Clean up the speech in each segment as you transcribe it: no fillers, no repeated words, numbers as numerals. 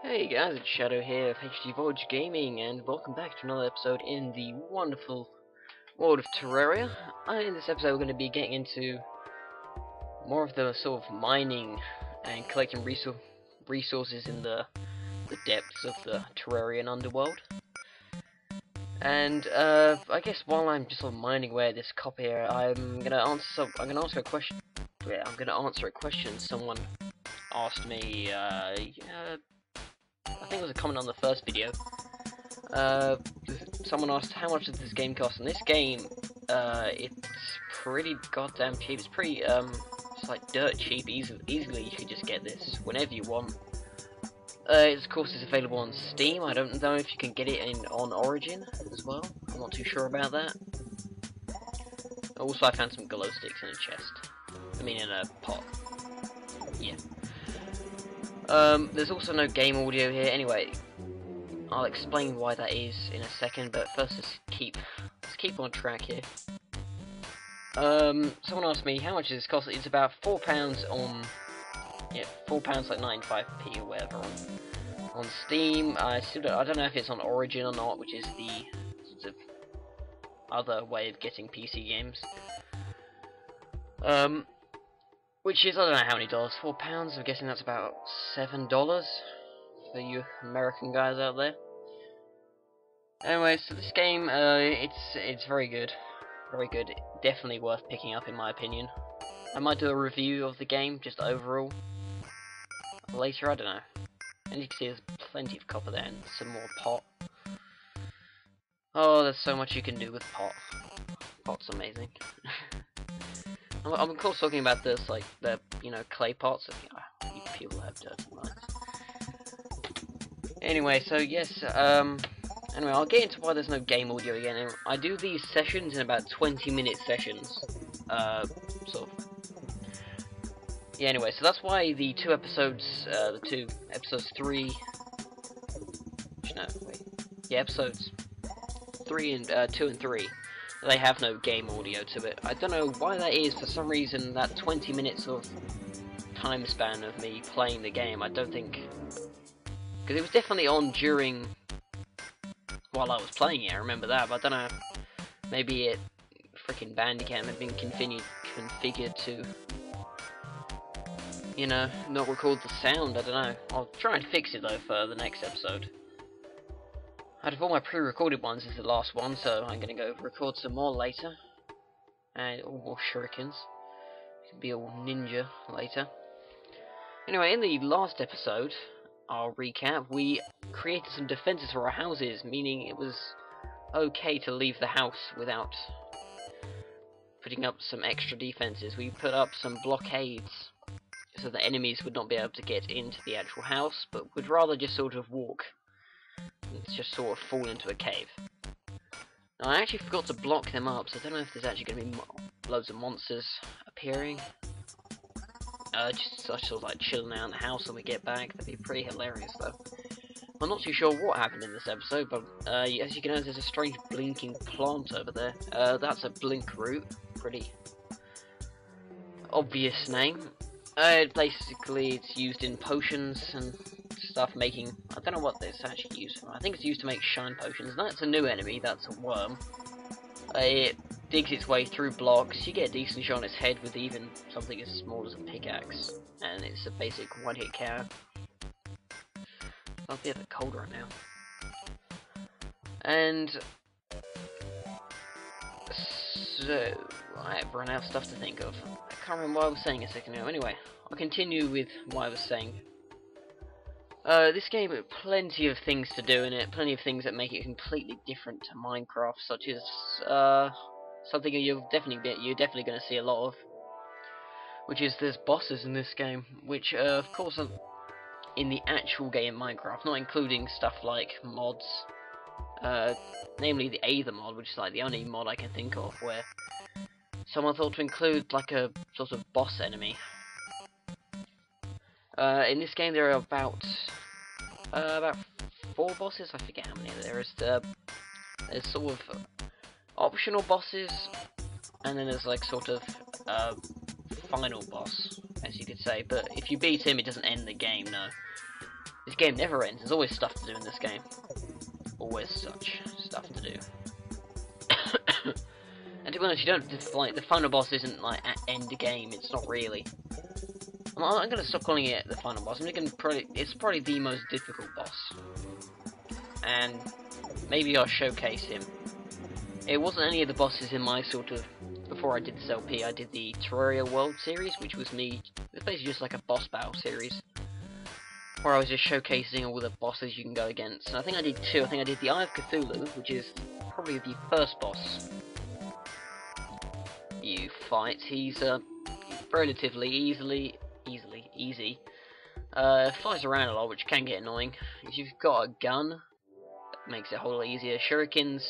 Hey guys, it's Shadow here of HDVoltageGaming, and welcome back to another episode in the wonderful world of Terraria. In this episode we're going to be getting into more of the sort of mining and collecting resources in the depths of the Terrarian underworld. And I guess while I'm just sort of mining away at this copper here, I'm gonna answer a question someone asked me. I think it was a comment on the first video. Someone asked how much does this game cost, and this game, it's pretty goddamn cheap. It's pretty, it's like dirt cheap. Easily you could just get this whenever you want. Of course, it's available on Steam. I don't know if you can get it on Origin as well. I'm not too sure about that. Also, I found some glow sticks in a chest. I mean, in a pot. Yeah. There's also no game audio here. Anyway, I'll explain why that is in a second, but first let's keep on track here. Someone asked me how much does this cost. It's about £4 on, yeah, £4 like 95p or whatever on Steam. I don't know if it's on Origin or not, which is the sort of other way of getting PC games. Which is, I don't know how many dollars, £4, I'm guessing that's about $7 for you American guys out there. Anyway, so this game, it's very good. Very good. Definitely worth picking up in my opinion. I might do a review of the game, just overall, later, I don't know. And you can see there's plenty of copper there and some more pot. Oh, there's so much you can do with pot. Pot's amazing. I'm of course talking about this, like the clay pots. You people have dirty minds. Anyway, so yes. Anyway, I'll get into why there's no game audio again. I do these sessions in about 20-minute sessions. Sort of. Yeah. Anyway, so that's why the episodes 3. No, wait. Yeah, episodes 3 and 2 and 3. They have no game audio to it. I don't know why that is. For some reason, that 20 minutes of time span of me playing the game, I don't think, because it was definitely on while I was playing it. I remember that, but I don't know. Maybe it freaking Bandicam had been configured to, not record the sound. I don't know. I'll try and fix it though for the next episode. Out of all my pre-recorded ones, this is the last one, so I'm gonna go record some more later. And all more shurikens. Be all ninja later. Anyway, in the last episode, I'll recap, we created some defenses for our houses, meaning it was okay to leave the house without putting up some extra defenses. We put up some blockades, so that enemies would not be able to get into the actual house, but would rather just sort of walk. It's just sort of fall into a cave. Now, I actually forgot to block them up, so I don't know if there's actually going to be loads of monsters appearing. Just sort of like chilling out in the house when we get back. That'd be pretty hilarious, though. I'm not too sure what happened in this episode, but as you can notice, there's a strange blinking plant over there. That's a blink root. Pretty obvious name. Basically, it's used in potions and stuff, making, I don't know what it's actually used for. I think it's used to make shine potions. That's a new enemy, that's a worm. It digs its way through blocks. You get a decent shot on its head with even something as small as a pickaxe, and it's a basic one-hit KO. I'll be a bit cold right now. And so I've run out of stuff to think of. I can't remember what I was saying a second ago. Anyway, I'll continue with what I was saying. This game has plenty of things to do in it, plenty of things that make it completely different to Minecraft, such as something you're definitely going to see a lot of, which is there's bosses in this game, which of course are in the actual game Minecraft, not including stuff like mods, namely the Aether mod, which is like the only mod I can think of where someone thought to include like a sort of boss enemy. In this game there are about 4 bosses, I forget how many there is. There's sort of optional bosses, and then there's like sort of final boss, as you could say, but if you beat him it doesn't end the game, no. This game never ends. There's always stuff to do in this game. Always such stuff to do. And to be honest, you don't like the final boss isn't like at end game. It's not really. I'm gonna stop calling it the final boss. It's probably the most difficult boss, and maybe I'll showcase him. It wasn't any of the bosses in my sort of before I did this LP. I did the Terraria World series, which was me. It's basically just like a boss battle series, where I was just showcasing all the bosses you can go against. And I think I did two. I think I did the Eye of Cthulhu, which is probably the first boss you fight. He's relatively easy. Flies around a lot, which can get annoying. If you've got a gun, that makes it a whole lot easier. Shurikens.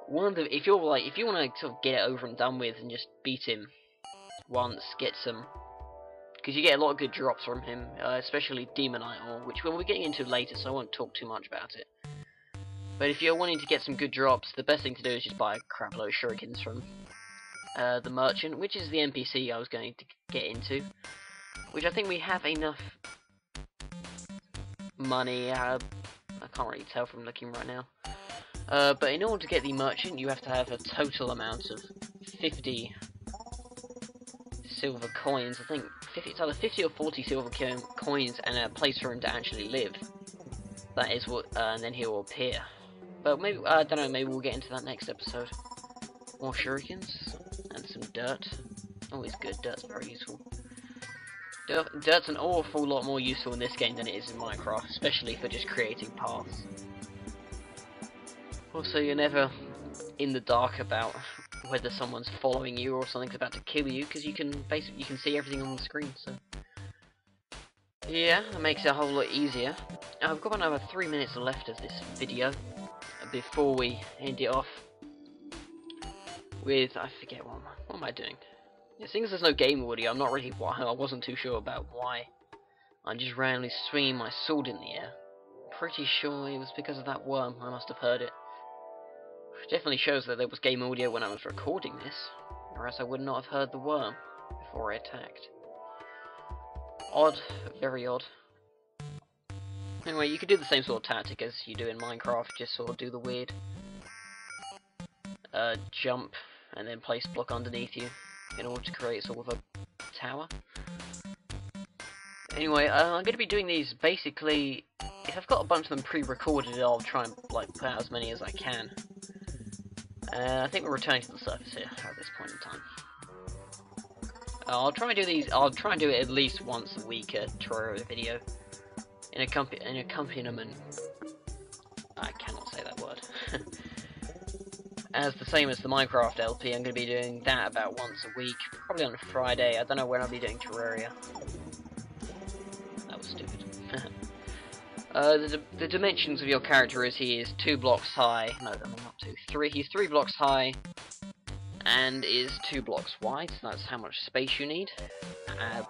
If you want to sort of get it over and done with and just beat him once, get some, because you get a lot of good drops from him, especially Demonite Ore, which we'll be getting into later, so I won't talk too much about it. But if you're wanting to get some good drops, the best thing to do is just buy a crap load of shurikens from the merchant, which is the NPC I was going to get into, which I think we have enough money. I can't really tell from looking right now. But in order to get the merchant, you have to have a total amount of 50 silver coins. I think it's either 50 or 40 silver coins and a place for him to actually live. That is what, and then he will appear. But maybe, I don't know, maybe we'll get into that next episode. More shurikens and some dirt. Always good, dirt's very useful. Dirt's an awful lot more useful in this game than it is in Minecraft, especially for just creating paths. Also, you're never in the dark about whether someone's following you or something's about to kill you, because you can see everything on the screen. So yeah, that makes it a whole lot easier. I've got another 3 minutes left of this video before we end it off with, I forget what am I doing? Yeah, seeing as there's no game audio, I'm not really. I wasn't too sure about why I'm just randomly swinging my sword in the air. Pretty sure it was because of that worm. I must have heard it. Definitely shows that there was game audio when I was recording this, or else I would not have heard the worm before I attacked. Odd, very odd. Anyway, you could do the same sort of tactic as you do in Minecraft, just sort of do the weird jump and then place block underneath you in order to create sort of a tower. Anyway, I'm going to be doing these basically. If I've got a bunch of them pre-recorded, I'll try and like put out as many as I can. I think we're returning to the surface here at this point in time. I'll try and do these. I'll try and do it at least once a week. A Terraria video in accompaniment. I cannot say that word. As the same as the Minecraft LP, I'm going to be doing that about once a week, probably on a Friday. I don't know when I'll be doing Terraria. That was stupid. The dimensions of your character is he is 2 blocks high. No, not 2. 3. He's 3 blocks high and is 2 blocks wide. So that's how much space you need,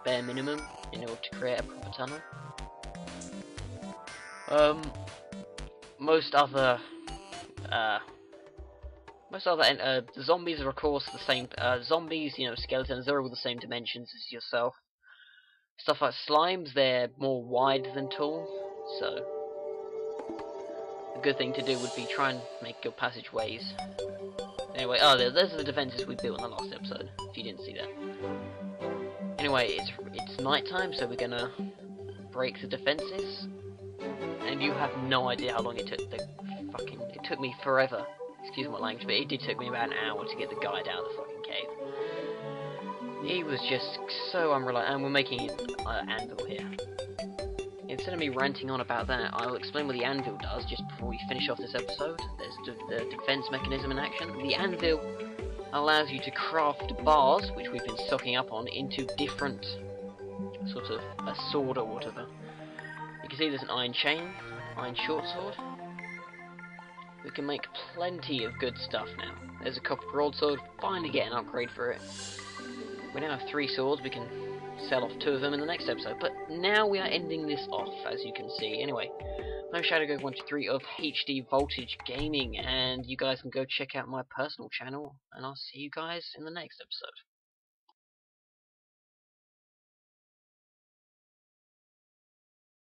bare minimum, in order to create a proper tunnel. Most other zombies are of course the same. Zombies, you know, skeletons, they're all the same dimensions as yourself. Stuff like slimes, they're more wide than tall. So, a good thing to do would be try and make your passageways. Anyway, those are the defenses we built in the last episode, if you didn't see that. Anyway, it's night time, so we're gonna break the defenses. And you have no idea how long it took. It took me forever. Excuse my language, but it did take me about an hour to get the guide out of the fucking cave. He was just so unreliable, and we're making an anvil here. Instead of me ranting on about that, I'll explain what the anvil does just before we finish off this episode. There's the defense mechanism in action. The anvil allows you to craft bars, which we've been stocking up on, into different sort of a sword or whatever. You can see there's an iron chain, iron short sword. We can make plenty of good stuff now. There's a copper broadsword, finally get an upgrade for it. We now have 3 swords, we can sell off 2 of them in the next episode, but now we are ending this off, as you can see. Anyway, I'm ShadowGo123 of HDVoltageGaming, and you guys can go check out my personal channel, and I'll see you guys in the next episode.